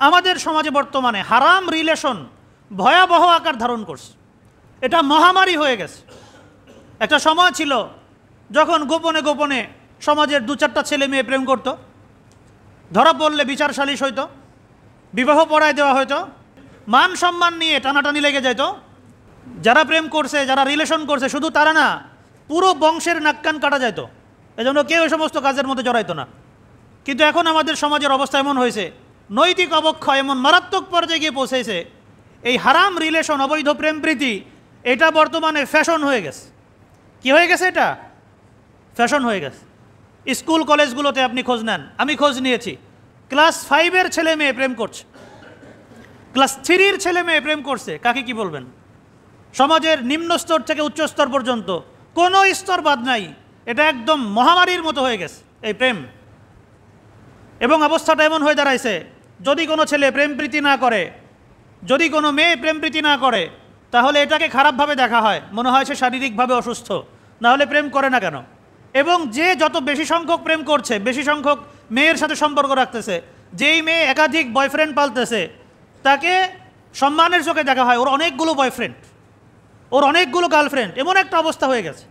আমাদের সমাজে বর্তমানে হারাম রিলেশন ভয়াবহ আকার ধারণ করছে, এটা মহামারী হয়ে গেছে। একটা সময় ছিল যখন গোপনে গোপনে সমাজের 2-4টা ছেলে মেয়ে প্রেম করত, ধরা পড়লে বিচার সালিশ হইতো, বিবাহ পড়ায় দেওয়া হয়তো, মান সম্মান নিয়ে টানাটানি লেগে যেত। যারা প্রেম করছে, যারা রিলেশন করছে, শুধু তারা না, পুরো বংশের নাক কান কাটা যেত। এজন্য কেউ এই সমস্ত কাজের মধ্যে জড়াইতো না। কিন্তু এখন আমাদের সমাজের অবস্থা এমন হয়েছে, নৈতিক অবক্ষয় এমন মারাত্মক পর্যায়ে গিয়ে পৌঁছেছে, এই হারাম রিলেশন, অবৈধ প্রেম প্রীতি, এটা বর্তমানে ফ্যাশন হয়ে গেছে। কি হয়ে গেছে? এটা ফ্যাশন হয়ে গেছে। স্কুল কলেজগুলোতে আপনি খোঁজ নেন, আমি খোঁজ নিয়েছি, ক্লাস 5-এর ছেলে মেয়ে প্রেম করছে, ক্লাস 3-র ছেলে মেয়ে প্রেম করছে। কাকে কি বলবেন? সমাজের নিম্ন স্তর থেকে উচ্চ স্তর পর্যন্ত কোনো স্তর বাদ নাই। এটা একদম মহামারীর মতো হয়ে গেছে এই প্রেম। এবং অবস্থাটা এমন হয়ে দাঁড়াইছে, যদি কোনো ছেলে প্রেম প্রীতি না করে, যদি কোনো মেয়ে প্রেম প্রীতি না করে, তাহলে এটাকে খারাপভাবে দেখা হয়, মনে হয় সে শারীরিকভাবে অসুস্থ, না হলে প্রেম করে না কেন। এবং যে যত বেশি সংখ্যক প্রেম করছে, বেশি সংখ্যক মেয়ের সাথে সম্পর্ক রাখতেছে, যেই মেয়ে একাধিক বয়ফ্রেন্ড পালতেছে, তাকে সম্মানের চোখে দেখা হয়, ওর অনেকগুলো বয়ফ্রেন্ড, ওর অনেকগুলো গার্লফ্রেন্ড, এমন একটা অবস্থা হয়ে গেছে।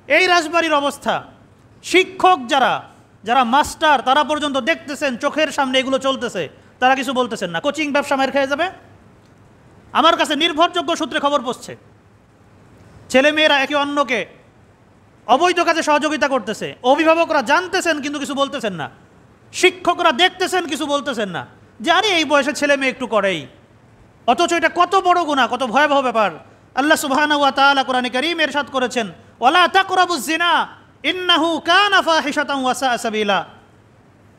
এই রাজবাড়ির অবস্থা, শিক্ষক যারা যারা মাস্টার, তারা পর্যন্ত দেখতেছেন চোখের সামনে এগুলো চলতেছে, তারা কিছু বলতেছেন না। কোচিং ব্যবসা মার খেয়ে যাবে। আমার কাছে নির্ভরযোগ্য সূত্রে খবর পৌঁছছে, ছেলে মেয়েরা একে অন্যকে অবৈধ কাজে সহযোগিতা করতেছে, অভিভাবকরা জানতেছেন কিন্তু কিছু বলতেছেন না, শিক্ষকরা দেখতেছেন কিছু বলতেছেন না, যে আরে এই বয়সে ছেলে মেয়ে একটু করেই। অথচ এটা কত বড় গুনাহ, কত ভয়াবহ ব্যাপার। আল্লাহ সুবহানাহু ওয়া তাআলা কোরআনে কারীমে ইরশাদ করেছেন, ওয়ালা তাকরাবুজ জিনা ইন্নাহু কানা ফাহিশাতান ওয়া সাআ সাবিলা।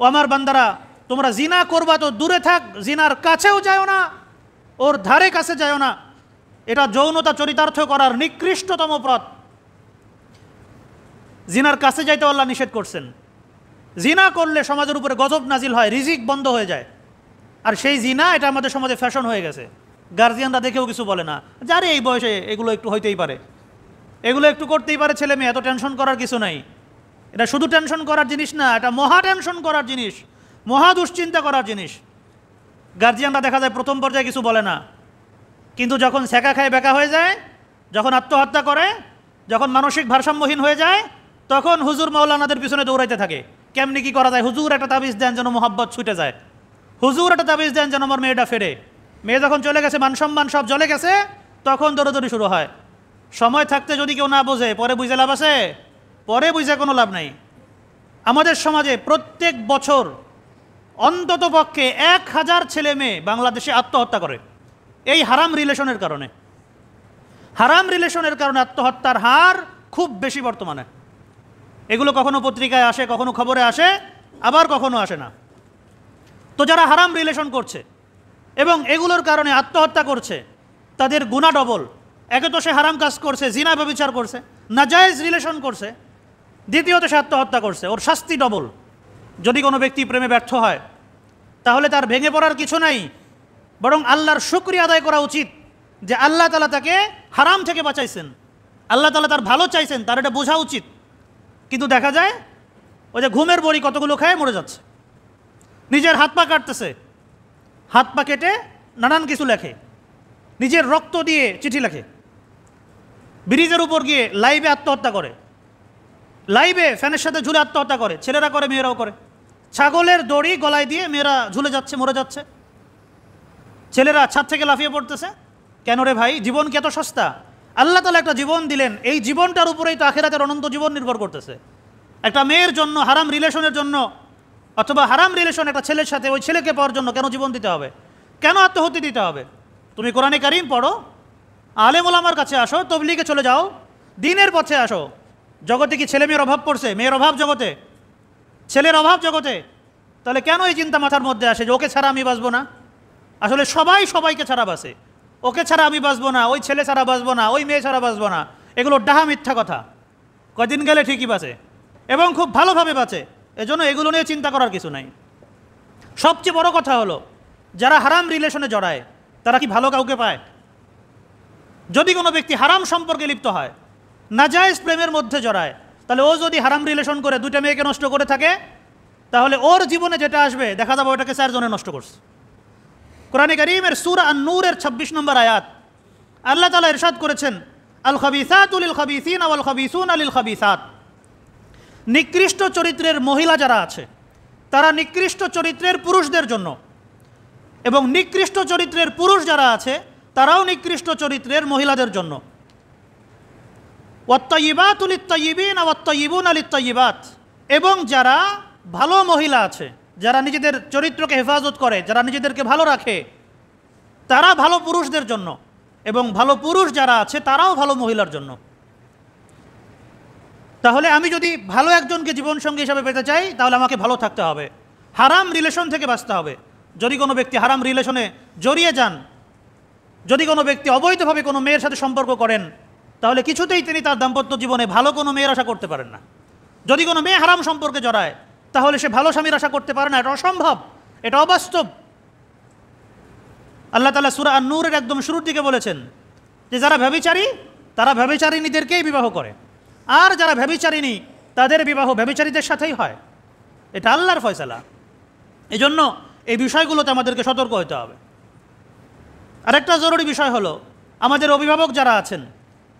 ও আমার বান্দারা, তোমরা জিনা করবা তো দূরে থাক, জিনার কাছেও যাও না, ওর ধারে কাছে যাও না। এটা যৌনতা চরিতার্থ করার নিকৃষ্টতম পথ। জিনার কাছে যাইতে আল্লাহ নিষেধ করছেন। জিনা করলে সমাজের উপরে গজব নাজিল হয়, রিজিক বন্ধ হয়ে যায়। আর সেই জিনা, এটা আমাদের সমাজে ফ্যাশন হয়ে গেছে। গার্জিয়ানরা দেখেও কিছু বলে না, যারে এই বয়সে এগুলো একটু হইতেই পারে, এগুলো একটু করতেই পারে ছেলে মেয়ে, এত টেনশন করার কিছু নাই। এটা শুধু টেনশন করার জিনিস না, এটা মহা টেনশন করার জিনিস, মহা দুশ্চিন্তা করার জিনিস। গার্জিয়ানরা দেখা যায় প্রথম পর্যায়ে কিছু বলে না, কিন্তু যখন সেকা খায় বেকা হয়ে যায়, যখন আত্মহত্যা করে, যখন মানসিক ভারসাম্যহীন হয়ে যায়, তখন হুজুর মাওলানাদের পিছনে দৌড়াইতে থাকে। কেমনি কি করা যায়? হুজুর একটা তাবিজ দেন যেন মোহাব্বত ছুটে যায়, হুজুর একটা তাবিজ দেন যেন আমার মেয়েটা ফেরে। মেয়ে যখন চলে গেছে, মান সম্মান সব জ্বলে গেছে, তখন দৌড়াদৌড়ি শুরু হয়। সময় থাকতে যদি কেউ না বোঝে, পরে বুঝে লাভ আছে? পরে বুঝে কোনো লাভ নাই। আমাদের সমাজে প্রত্যেক বছর অন্তত পক্ষে 1000 ছেলে মেয়ে বাংলাদেশে আত্মহত্যা করে এই হারাম রিলেশনের কারণে। হারাম রিলেশনের কারণে আত্মহত্যার হার খুব বেশি বর্তমানে। এগুলো কখনো পত্রিকায় আসে, কখনো খবরে আসে, আবার কখনো আসে না। তো যারা হারাম রিলেশন করছে এবং এগুলোর কারণে আত্মহত্যা করছে, তাদের গুনাহ ডবল। একে তো সে হারাম কাজ করছে, জিনা ব্যভিচার করছে, নাজায়েজ রিলেশন করছে, দ্বিতীয়ত সে আত্মহত্যা করছে, ওর শাস্তি ডবল। যদি কোনো ব্যক্তি প্রেমে ব্যর্থ হয়, তাহলে তার ভেঙে পড়ার কিছু নাই, বরং আল্লাহর শুকরিয়া আদায় করা উচিত যে আল্লাহ তাআলা তাকে হারাম থেকে বাঁচাইছেন, আল্লাহ তাআলা তার ভালো চাইছেন, তার এটা বোঝা উচিত। কিন্তু দেখা যায় ওই যে ঘুমের বড়ি কতগুলো খায় মরে যাচ্ছে, নিজের হাত পা কাটতেছে, হাত পা কেটে নানান কিছু লেখে, নিজের রক্ত দিয়ে চিঠি লেখে, ব্রিজের উপর গিয়ে লাইভে আত্মহত্যা করে, লাইভে ফ্যানের সাথে ঝুলে আত্মহত্যা করে, ছেলেরা করে, মেয়েরাও করে। ছাগলের দড়ি গলায় দিয়ে মেয়েরা ঝুলে যাচ্ছে, মরে যাচ্ছে, ছেলেরা ছাদ থেকে লাফিয়ে পড়তেছে। কেন রে ভাই? জীবন কি এত সস্তা? আল্লাহ তাআলা একটা জীবন দিলেন, এই জীবনটার উপরেই তো আখিরাতের অনন্ত জীবন নির্ভর করতেছে। একটা মেয়ের জন্য, হারাম রিলেশনের জন্য, অথবা হারাম রিলেশন একটা ছেলের সাথে, ওই ছেলেকে পাওয়ার জন্য কেন জীবন দিতে হবে? কেন আত্মহত্যা দিতে হবে? তুমি কোরআনে কারীম পড়ো, আলেম ওলামার কাছে আসো, তবলিগে চলে যাও, দ্বীনের পথে আসো। জগতে কি ছেলে মেয়ের অভাব পড়ছে? মেয়ের অভাব জগতে, ছেলের অভাব জগতে। তাহলে কেন এই চিন্তা মাথার মধ্যে আসে যে ওকে ছাড়া আমি বাঁচবো না? আসলে সবাই সবাইকে ছাড়া বাঁচে। ওকে ছাড়া আমি বাঁচবো না, ওই ছেলে ছাড়া বাঁচবো না, ওই মেয়ে ছাড়া বাঁচবো না, এগুলো ডাহা মিথ্যা কথা। কয়দিন গেলে ঠিকই বাঁচে এবং খুব ভালোভাবে বাঁচে। এজন্য এগুলো নিয়ে চিন্তা করার কিছু নাই। সবচেয়ে বড় কথা হলো, যারা হারাম রিলেশনে জড়ায় তারা কি ভালো কাউকে পায়? যদি কোনো ব্যক্তি হারাম সম্পর্কে লিপ্ত হয়, নাজায়েজ প্রেমের মধ্যে জড়ায়, তাহলে ও যদি হারাম রিলেশন করে 2টা মেয়েকে নষ্ট করে থাকে, তাহলে ওর জীবনে যেটা আসবে দেখা যাবে ওটাকে 4 জনে নষ্ট করছে। কোরআনে কারীমের সূরা আন-নূরের 26 নম্বর আয়াত আল্লাহ তাআলা ইরশাদ করেছেন, আল খাবিসাতু লিল খাবিসিনা ওয়াল খাবিসুনা লিল খাবিসাত। নিকৃষ্ট চরিত্রের মহিলা যারা আছে তারা নিকৃষ্ট চরিত্রের পুরুষদের জন্য, এবং নিকৃষ্ট চরিত্রের পুরুষ যারা আছে তারাও নিকৃষ্ট চরিত্রের মহিলাদের জন্য। ওয়াত-তাইয়িবাতু লিত-তাইয়িবিনা ওয়াত-তাইয়িবুনা লিত-তাইয়িবাত। এবং যারা ভালো মহিলা আছে, যারা নিজেদের চরিত্রকে হেফাজত করে, যারা নিজেদেরকে ভালো রাখে, তারা ভালো পুরুষদের জন্য, এবং ভালো পুরুষ যারা আছে তারাও ভালো মহিলার জন্য। তাহলে আমি যদি ভালো একজনকে জীবনসঙ্গী হিসাবে পেতে চাই, তাহলে আমাকে ভালো থাকতে হবে, হারাম রিলেশন থেকে বাঁচতে হবে। যদি কোনো ব্যক্তি হারাম রিলেশনে জড়িয়ে যান, যদি কোনো ব্যক্তি অবৈধভাবে কোনো মেয়ের সাথে সম্পর্ক করেন, তাহলে কিছুতেই তিনি তার দাম্পত্য জীবনে ভালো কোনো মেয়ের আশা করতে পারেন না। যদি কোনো মেয়ে হারাম সম্পর্কে জড়ায়, তাহলে সে ভালো স্বামীর আশা করতে পারে না। এটা অসম্ভব, এটা অবাস্তব। আল্লাহ তাআলা সূরা আন-নূরের একদম শুরুর দিকে বলেছেন যে যারা ব্যভিচারী তারা ব্যভিচারিণীদেরকেই বিবাহ করে, আর যারা ব্যভিচারিণী তাদের বিবাহ ব্যভিচারীদের সাথেই হয়। এটা আল্লাহর ফয়সালা। এজন্য এই বিষয়গুলোতে আমাদেরকে সতর্ক হতে হবে। আরেকটা জরুরি বিষয় হলো, আমাদের অভিভাবক যারা আছেন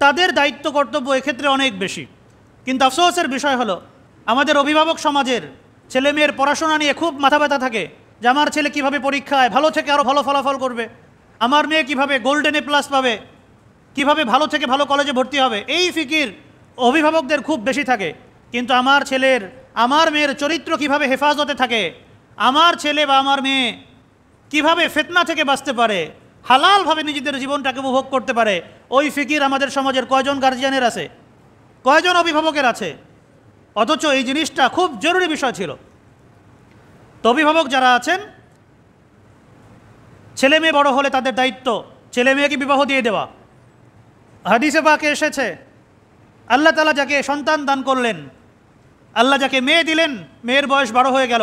তাদের দায়িত্ব কর্তব্য এক্ষেত্রে অনেক বেশি। কিন্তু আফসোসের বিষয় হলো, আমাদের অভিভাবক সমাজের ছেলে মেয়ের পড়াশোনা নিয়ে খুব মাথা ব্যথা থাকে যে আমার ছেলে কীভাবে পরীক্ষায় ভালো থেকে আরও ভালো ফলাফল করবে, আমার মেয়ে কীভাবে গোল্ডেন এ প্লাস পাবে, কীভাবে ভালো থেকে ভালো কলেজে ভর্তি হবে, এই ফিকির অভিভাবকদের খুব বেশি থাকে। কিন্তু আমার ছেলের, আমার মেয়ের চরিত্র কিভাবে হেফাজতে থাকে, আমার ছেলে বা আমার মেয়ে কিভাবে ফিতনা থেকে বাঁচতে পারে, হালালভাবে নিজেদের জীবনটাকে উপভোগ করতে পারে, ওই ফিকির আমাদের সমাজের কয়জন গার্জিয়ানের আছে, কয়জন অভিভাবকের আছে? অথচ এই জিনিসটা খুব জরুরি বিষয় ছিল। তো অভিভাবক যারা আছেন, ছেলে মেয়ে বড় হলে তাদের দায়িত্ব ছেলে মেয়েকে বিবাহ দিয়ে দেওয়া। হাদিসে পাকে এসেছে, আল্লাহ তাআলা যাকে সন্তান দান করলেন, আল্লাহ যাকে মেয়ে দিলেন, মেয়ের বয়স 12 হয়ে গেল,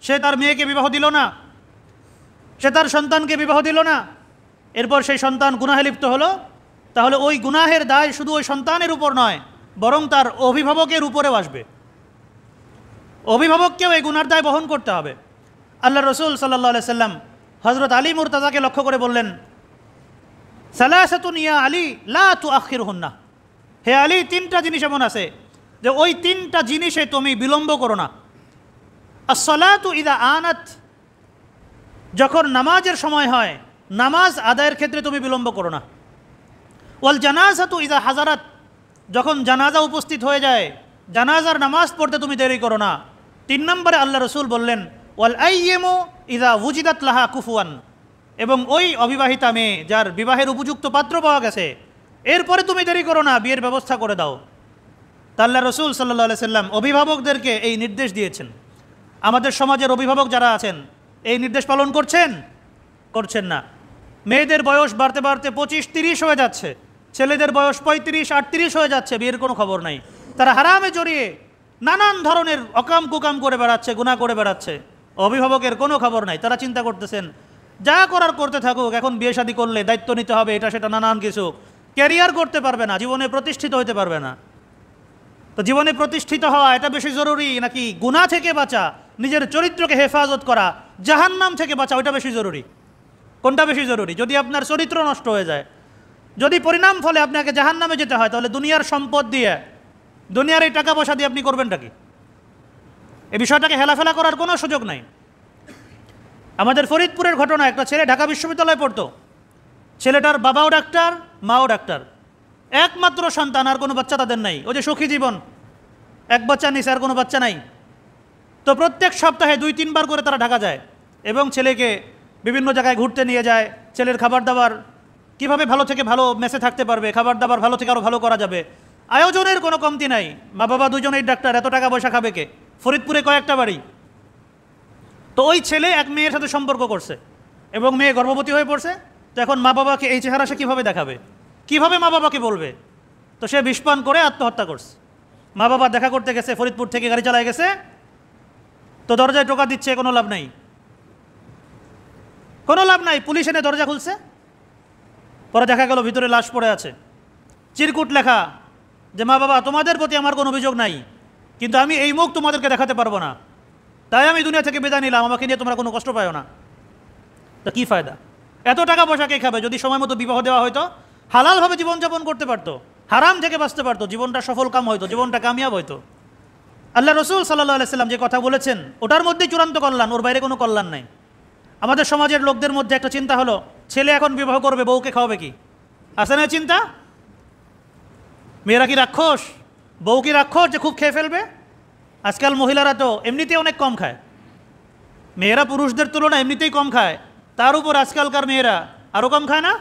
সে তার মেয়েকে বিবাহ দিল না, সে তার সন্তানকে বিবাহ দিল না, এরপর সেই সন্তান গুনাহে লিপ্ত হলো, তাহলে ওই গুনাহের দায় শুধু ওই সন্তানের উপর নয়, বরং তার অভিভাবকের উপরেও আসবে। অভিভাবককেও এই গুনার দায় বহন করতে হবে। আল্লাহ রসুল সাল্লাল্লাহু আলাইহি সাল্লাম হযরত আলী মুরতাজাকে লক্ষ্য করে বললেন, সালাসাতুন ইয়া আলী লা তুআখিরহুন্না। হে আলী, 3টা জিনিস এমন আছে যে ওই 3টা জিনিসে তুমি বিলম্ব করো না। আস-সালাতু ইযা আনাত, যখন নামাজের সময় হয় নামাজ আদায়ের ক্ষেত্রে তুমি বিলম্ব করো না। ওয়াল জানাজাতু ইযা হাজারাত, যখন জানাজা উপস্থিত হয়ে যায় জানাজার নামাজ পড়তে তুমি দেরি করো না। 3 নম্বরে আল্লাহ রসুল বললেন, ওয়াল আইয়িমু ইযা ওয়ুজিদাত লাহা কুফুয়ান, এবং ওই অবিবাহিতা মেয়ে যার বিবাহের উপযুক্ত পাত্র পাওয়া গেছে, এরপরে তুমি দেরি করো না, বিয়ের ব্যবস্থা করে দাও। তা আল্লাহ রসুল সাল্লাল্লাহু আলাইহি সাল্লাম অভিভাবকদেরকে এই নির্দেশ দিয়েছেন। আমাদের সমাজের অভিভাবক যারা আছেন এই নির্দেশ পালন করছেন? করছেন না। মেয়েদের বয়স বাড়তে বাড়তে 25-30 হয়ে যাচ্ছে, ছেলেদের বয়স 35-38 হয়ে যাচ্ছে, বিয়ের কোনো খবর নাই। তারা হারামে জড়িয়ে নানান ধরনের অকাম কুকাম করে বেড়াচ্ছে, গুনাহ করে বেড়াচ্ছে, অভিভাবকের কোনো খবর নাই। তারা চিন্তা করতেছেন যা করার করতে থাকুক, এখন বিয়ে শাদী করলে দায়িত্ব নিতে হবে, এটা সেটা নানান কিছু, ক্যারিয়ার করতে পারবে না, জীবনে প্রতিষ্ঠিত হতে পারবে না। তো জীবনে প্রতিষ্ঠিত হওয়া এটা বেশি জরুরি, নাকি গুনাহ থেকে বাঁচা, নিজের চরিত্রকে হেফাজত করা, জাহান্নাম থেকে বাঁচা, ওইটা বেশি জরুরি? কোনটা বেশি জরুরি? যদি আপনার চরিত্র নষ্ট হয়ে যায়, যদি পরিণাম ফলে আপনাকে জাহান্নামে যেতে হয়, তাহলে দুনিয়ার সম্পদ দিয়ে, দুনিয়ার এই টাকা পয়সা দিয়ে আপনি করবেনটা কি? এই বিষয়টাকে হেলাফেলা করার কোনো সুযোগ নাই। আমাদের ফরিদপুরের ঘটনা, একটা ছেলে ঢাকা বিশ্ববিদ্যালয়ে পড়তো, ছেলেটার বাবাও ডাক্তার, মাও ডাক্তার, একমাত্র সন্তান, আর কোনো বাচ্চা তাদের নাই। ওই যে সুখী জীবন, এক বাচ্চা নিছে, আর কোনো বাচ্চা নাই। তো প্রত্যেক সপ্তাহে 2-3 বার করে তারা ঢাকা যায় এবং ছেলেকে বিভিন্ন জায়গায় ঘুরতে নিয়ে যায়। ছেলের খাবার দাবার কীভাবে ভালো থেকে ভালো মেসে থাকতে পারবে, খাবার দাবার ভালো থেকে আরও ভালো করা যাবে, আয়োজনের কোনো কমতি নাই। মা বাবা দুজনেই ডাক্তার, এত টাকা পয়সা খাবে কে? ফরিদপুরে কয়েকটা বাড়ি। তো ওই ছেলে এক মেয়ের সাথে সম্পর্ক করছে এবং মেয়ে গর্ভবতী হয়ে পড়ছে। তো এখন মা বাবাকে এই চেহারা সে কীভাবে দেখাবে, কীভাবে মা বাবাকে বলবে? তো সে বিষপান করে আত্মহত্যা করছে। মা বাবা দেখা করতে গেছে, ফরিদপুর থেকে গাড়ি চালায় গেছে, তো দরজায় টোকা দিচ্ছে, কোনো লাভ নাই, কোনো লাভ নাই। পুলিশ এনে দরজা খুলছে, পরে দেখা গেল ভিতরে লাশ পড়ে আছে, চিরকুট লেখা যে মা বাবা তোমাদের প্রতি আমার কোনো অভিযোগ নাই, কিন্তু আমি এই মুখ তোমাদেরকে দেখাতে পারবো না, তাই আমি দুনিয়া থেকে বিদায় নিলাম, আমাকে নিয়ে তোমরা কোনো কষ্ট পাও না। তো কী ফায়দা? এত টাকা পয়সা কে খাবে? যদি সময় মতো বিবাহ দেওয়া হয়তো হালালভাবে জীবনযাপন করতে পারতো, হারাম থেকে বাঁচতে পারতো, জীবনটা সফল কাম হইতো, জীবনটা কামিয়াব হইতো। আল্লাহ রসুল সাল্লাল্লাহু আলাইহি সাল্লাম যে কথা বলেছেন ওটার মধ্যেই চূড়ান্ত কল্যাণ, ওর বাইরে কোনো কল্যাণ নাই। আমাদের সমাজের লোকদের মধ্যে একটা চিন্তা হলো, ছেলে এখন বিবাহ করবে, বউকে খাওয়াবে কি? আছে না চিন্তা? মেয়েরা কি রাক্ষস? বউ কি রাক্ষস যে খুব খেয়ে ফেলবে? আজকাল মহিলারা তো এমনিতেই অনেক কম খায়, মেয়েরা পুরুষদের তুলনায় এমনিতেই কম খায়, তার উপর আজকালকার মেয়েরা আরও কম খায় না?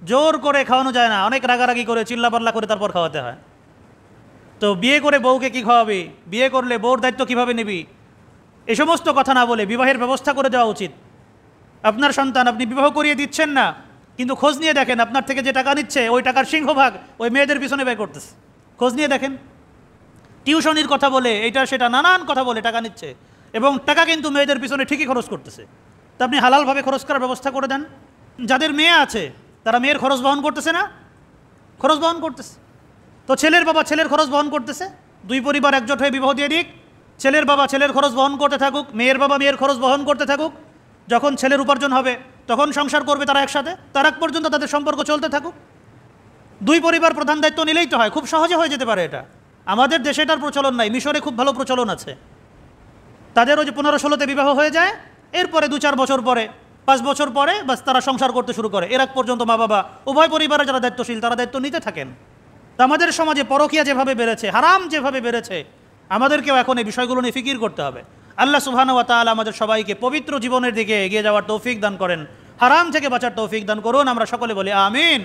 জোর করে খাওয়ানো যায় না, অনেক রাগারাগি করে চিল্লাপাল্লা করে তারপর খাওয়াতে হয়। তো বিয়ে করে বউকে কি খাওয়াবি? বিয়ে করলে বউর দায়িত্ব কিভাবে নিবি? এই সমস্ত কথা না বলে বিবাহের ব্যবস্থা করে দেওয়া উচিত। আপনার সন্তান আপনি বিবাহ করিয়ে দিচ্ছেন না, কিন্তু খোঁজ নিয়ে দেখেন আপনার থেকে যে টাকা নিচ্ছে ওই টাকার সিংহভাগ ওই মেয়েদের পিছনে ব্যয় করতেছে। খোঁজ নিয়ে দেখেন, টিউশনির কথা বলে এইটা সেটা নানান কথা বলে টাকা নিচ্ছে, এবং টাকা কিন্তু মেয়েদের পিছনে ঠিকই খরচ করতেছে। তা আপনি হালালভাবে খরচ করার ব্যবস্থা করে দেন। যাদের মেয়ে আছে তারা মেয়ের খরচ বহন করতেছে না? খরচ বহন করতেছে। তো ছেলের বাবা ছেলের খরচ বহন করতেছে, দুই পরিবার একজোট হয়ে বিবাহ দিয়ে দিক, ছেলের বাবা ছেলের খরচ বহন করতে থাকুক, মেয়ের বাবা মেয়ের খরচ বহন করতে থাকুক। যখন ছেলের উপার্জন হবে তখন সংসার করবে তারা একসাথে, তার আগ পর্যন্ত তাদের সম্পর্ক চলতে থাকুক। দুই পরিবার প্রধান দায়িত্ব নিলেই তো হয়, খুব সহজে হয়ে যেতে পারে এটা। আমাদের দেশে এটার প্রচলন নাই, মিশরে খুব ভালো প্রচলন আছে। তাদের ওই যে 15-16তে বিবাহ হয়ে যায়, এরপরে 2-4 বছর পরে 5 বছর পরে বাস তারা সংসার করতে শুরু করে। এর আগ পর্যন্ত মা বাবা উভয় পরিবারে যারা দায়িত্বশীল তারা দায়িত্ব নিতে থাকেন। তা আমাদের সমাজে পরকীয়া যেভাবে বেড়েছে, হারাম যেভাবে বেড়েছে, আমাদেরকেও এখন এই বিষয়গুলো নিয়ে ফিকির করতে হবে। আল্লাহ সুবহানাহু ওয়া তাআলা আমাদের সবাইকে পবিত্র জীবনের দিকে এগিয়ে যাওয়ার তৌফিক দান করেন, হারাম থেকে বাঁচার তৌফিক দান করুন। আমরা সকলে বলি আমিন।